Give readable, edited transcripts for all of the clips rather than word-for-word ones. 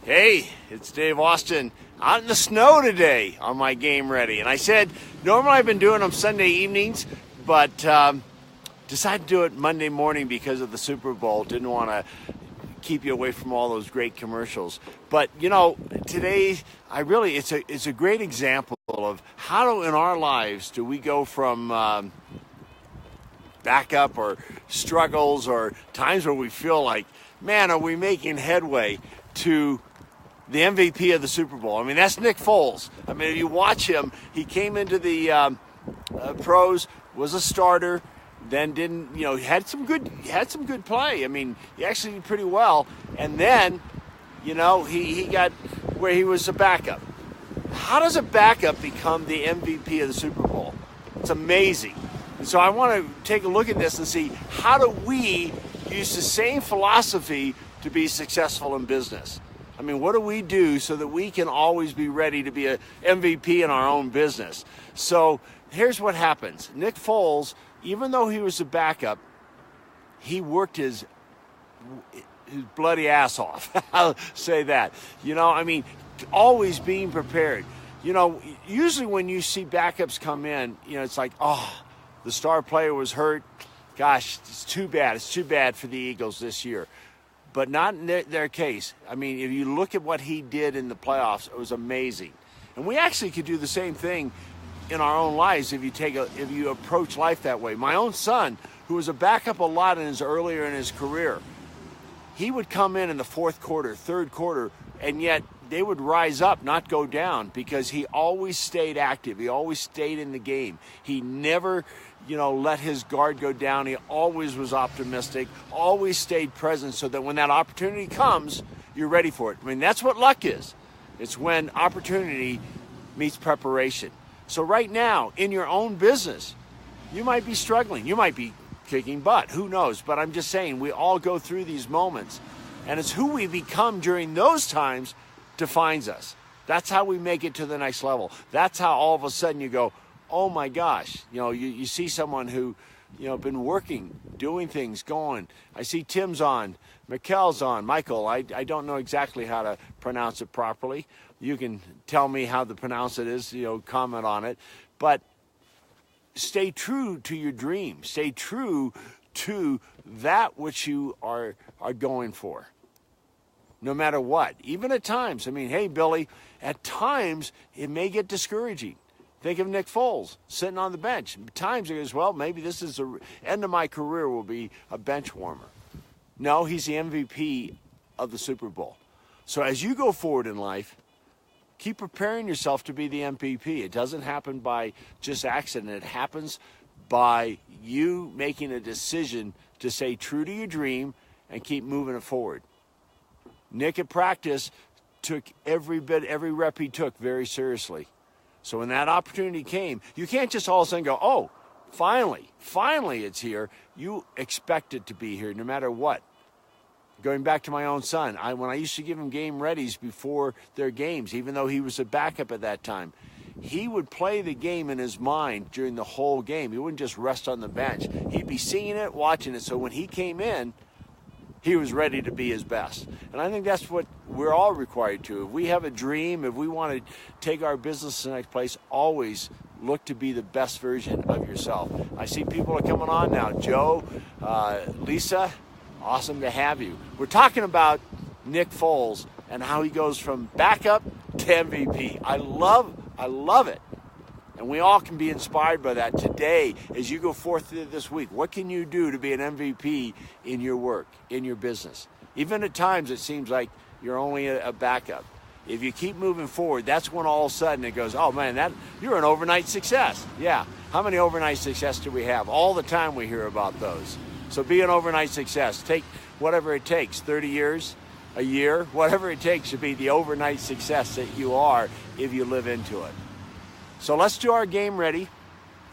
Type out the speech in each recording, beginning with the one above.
Hey, it's Dave Austin out in the snow today on my Game Ready. And I said, normally I've been doing them Sunday evenings, but decided to do it Monday morning because of the Super Bowl. Didn't want to keep you away from all those great commercials. But, you know, today, it's a great example of how in our lives do we go from backup or struggles or times where we feel like, man, are we making headway, to the MVP of the Super Bowl. I mean, that's Nick Foles. I mean, if you watch him, he came into the pros, was a starter, then didn't, had some good play. I mean, he actually did pretty well. And then, he got where he was a backup. How does a backup become the MVP of the Super Bowl? It's amazing. And so I want to take a look at this and see, how do we use the same philosophy to be successful in business? I mean, what do we do so that we can always be ready to be an MVP in our own business? So here's what happens. Nick Foles, even though he was a backup, he worked his bloody ass off. I'll say that. Always being prepared. Usually when you see backups come in, it's like, oh, the star player was hurt. Gosh, it's too bad. It's too bad for the Eagles this year. But not in their case. I mean, if you look at what he did in the playoffs, it was amazing. And we actually could do the same thing in our own lives if you approach life that way. My own son, who was a backup a lot earlier in his career, he would come in the fourth quarter, third quarter, and yet they would rise up, not go down, because he always stayed active. He always stayed in the game. He never let his guard go down. He always was optimistic, always stayed present, so that when that opportunity comes, you're ready for it. I mean, that's what luck is. It's when opportunity meets preparation. So right now, in your own business, you might be struggling. You might be kicking butt. Who knows? But I'm just saying, we all go through these moments. And it's who we become during those times defines us. That's how we make it to the next level. That's how all of a sudden you go, oh my gosh, you see someone who, been working, doing things, going. I see Tim's on, Michael's on, Michael. I don't know exactly how to pronounce it properly. You can tell me how to pronounce it is, comment on it. But stay true to your dream. Stay true to that which you are going for. No matter what. Even at times, hey, Billy, at times it may get discouraging. Think of Nick Foles sitting on the bench. At times he goes, well, maybe this is the end of my career, will be a bench warmer. No, he's the MVP of the Super Bowl. So as you go forward in life, keep preparing yourself to be the MVP. It doesn't happen by just accident. It happens by you making a decision to stay true to your dream and keep moving it forward. Nick at practice took every rep he took very seriously. So when that opportunity came, you can't just all of a sudden go, oh, finally it's here. You expect it to be here no matter what. Going back to my own son, when I used to give him game readies before their games, even though he was a backup at that time, he would play the game in his mind during the whole game. He wouldn't just rest on the bench. He'd be seeing it, watching it. So when he came in, he was ready to be his best. And I think that's what we're all required to. If we have a dream, if we want to take our business to the next place, always look to be the best version of yourself. I see people are coming on now. Joe, Lisa, awesome to have you. We're talking about Nick Foles and how he goes from backup to MVP. I love it. And we all can be inspired by that today as you go forth this week. What can you do to be an MVP in your work, in your business? Even at times it seems like you're only a backup. If you keep moving forward, that's when all of a sudden it goes, oh man, you're an overnight success. Yeah, how many overnight success do we have? All the time we hear about those. So be an overnight success. Take whatever it takes, 30 years, a year, whatever it takes to be the overnight success that you are if you live into it. So let's do our game ready.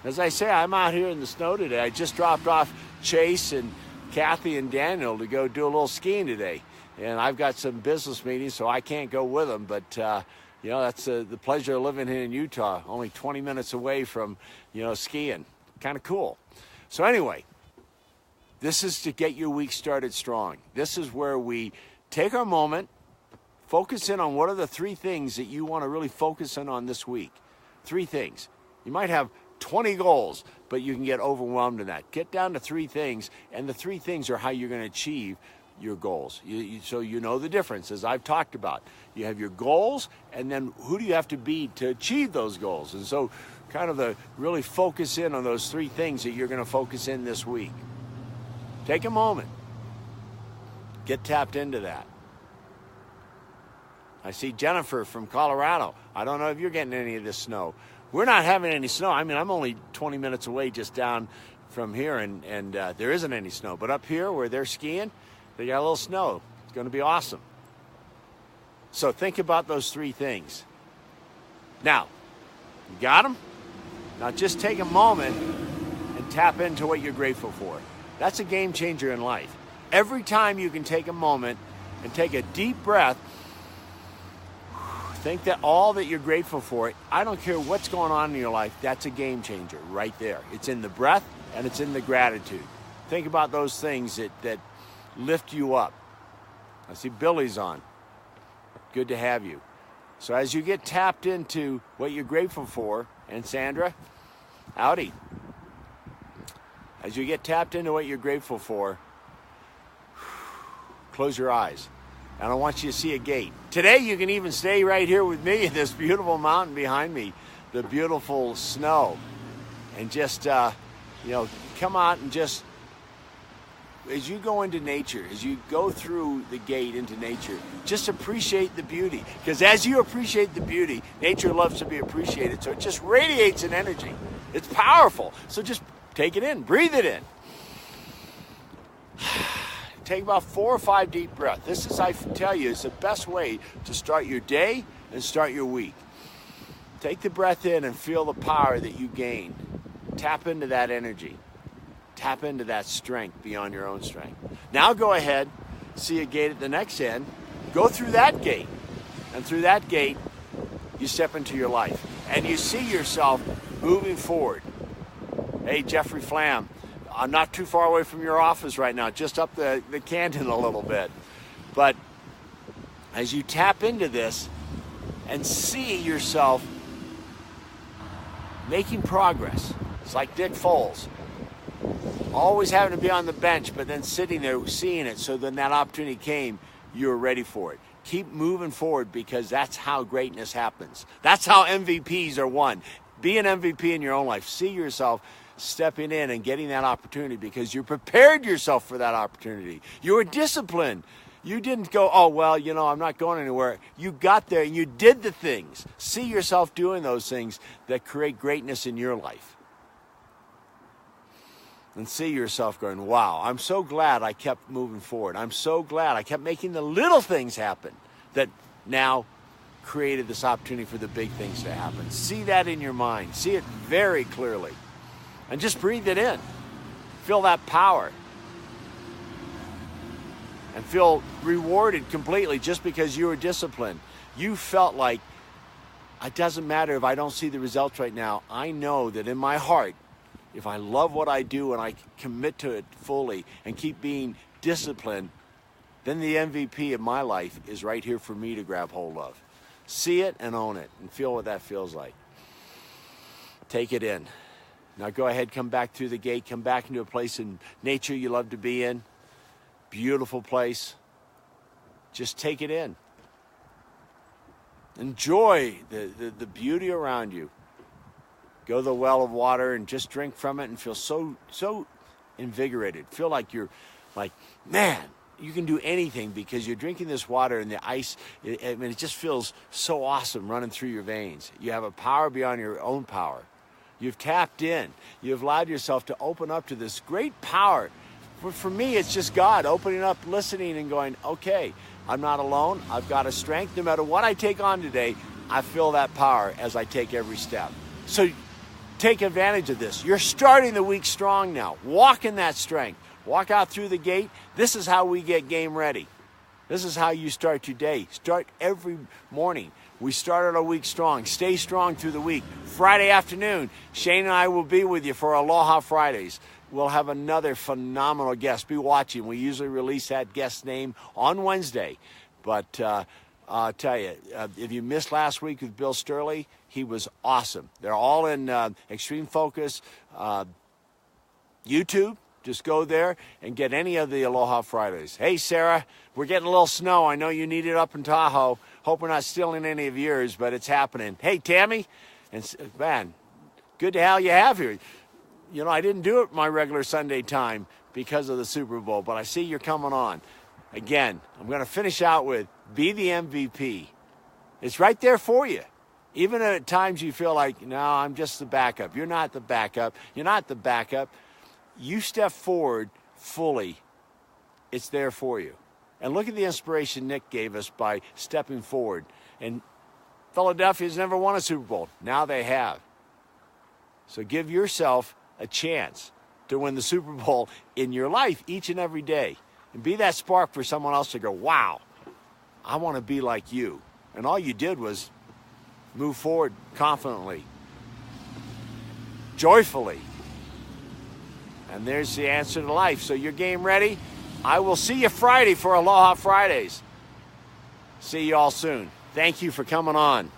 As I say, I'm out here in the snow today. I just dropped off Chase and Kathy and Daniel to go do a little skiing today. And I've got some business meetings, so I can't go with them. But, that's the pleasure of living here in Utah, only 20 minutes away from, skiing. Kind of cool. So anyway, this is to get your week started strong. This is where we take our moment, Focus in on what are the 3 things that you want to really focus in on this week. 3 things. You might have 20 goals, but you can get overwhelmed in that. Get down to 3 things, and the 3 things are how you're going to achieve your goals. So you know the difference, as I've talked about. You have your goals, and then who do you have to be to achieve those goals? And so kind of really focus in on those 3 things that you're going to focus in this week. Take a moment. Get tapped into that. I see Jennifer from Colorado. I don't know if you're getting any of this snow. We're not having any snow. I mean, I'm only 20 minutes away just down from here, and there isn't any snow. But up here where they're skiing, they got a little snow. It's going to be awesome. So think about those 3 things. Now, you got them? Now just take a moment and tap into what you're grateful for. That's a game changer in life. Every time you can take a moment and take a deep breath, think that all that you're grateful for, I don't care what's going on in your life, that's a game changer right there. It's in the breath and it's in the gratitude. Think about those things that lift you up. I see Billy's on. Good to have you. So as you get tapped into what you're grateful for, and Sandra, howdy. As you get tapped into what you're grateful for, close your eyes. And I want you to see a gate. Today you can even stay right here with me in this beautiful mountain behind me, the beautiful snow. And just, come out and just, as you go into nature, as you go through the gate into nature, just appreciate the beauty. Because as you appreciate the beauty, nature loves to be appreciated. So it just radiates an energy. It's powerful. So just take it in, breathe it in. Take about 4 or 5 deep breaths. This is, I tell you, is the best way to start your day and start your week. Take the breath in and feel the power that you gain. Tap into that energy. Tap into that strength beyond your own strength. Now go ahead, see a gate at the next end. Go through that gate. And through that gate, you step into your life. And you see yourself moving forward. Hey, Jeffrey Flam. I'm not too far away from your office right now, just up the canyon a little bit. But as you tap into this and see yourself making progress, it's like Nick Foles. Always having to be on the bench, but then sitting there seeing it, so then that opportunity came, you were ready for it. Keep moving forward, because that's how greatness happens. That's how MVPs are won. Be an MVP in your own life. See yourself stepping in and getting that opportunity because you prepared yourself for that opportunity. You were disciplined. You didn't go, oh, well, I'm not going anywhere. You got there and you did the things. See yourself doing those things that create greatness in your life. And see yourself going, wow, I'm so glad I kept moving forward. I'm so glad I kept making the little things happen that now created this opportunity for the big things to happen. See that in your mind. See it very clearly. And just breathe it in. Feel that power. And feel rewarded completely just because you were disciplined. You felt like, it doesn't matter if I don't see the results right now. I know that in my heart, if I love what I do and I commit to it fully and keep being disciplined, then the MVP of my life is right here for me to grab hold of. See it and own it and feel what that feels like. Take it in. Now go ahead, come back through the gate, come back into a place in nature you love to be in. Beautiful place. Just take it in. Enjoy the beauty around you. Go to the well of water and just drink from it and feel so invigorated. Feel like you're like, man, you can do anything because you're drinking this water and the ice, it just feels so awesome running through your veins. You have a power beyond your own power. You've tapped in. You've allowed yourself to open up to this great power. For me, it's just God opening up, listening, and going, okay, I'm not alone. I've got a strength. No matter what I take on today, I feel that power as I take every step. So take advantage of this. You're starting the week strong now. Walk in that strength. Walk out through the gate. This is how we get game ready. This is how you start your day. Start every morning. We started our week strong. Stay strong through the week. Friday afternoon, Shane and I will be with you for Aloha Fridays. We'll have another phenomenal guest. Be watching. We usually release that guest name on Wednesday. But I'll tell you, if you missed last week with Bill Sturley, he was awesome. They're all in Extreme Focus YouTube. Just go there and get any of the Aloha Fridays. Hey, Sarah, we're getting a little snow. I know you need it up in Tahoe. Hope we're not stealing any of yours, but it's happening. Hey, Tammy, and man, good to have you here. You know, I didn't do it my regular Sunday time because of the Super Bowl, but I see you're coming on. Again, I'm going to finish out with be the MVP. It's right there for you. Even at times you feel like, no, I'm just the backup. You're not the backup. You're not the backup. You step forward fully, it's there for you. And look at the inspiration Nick gave us by stepping forward. And Philadelphia's never won a Super Bowl. Now they have. So give yourself a chance to win the Super Bowl in your life each and every day. And be that spark for someone else to go, wow, I want to be like you. And all you did was move forward confidently, joyfully. And there's the answer to life. So your game ready? I will see you Friday for Aloha Fridays. See you all soon. Thank you for coming on.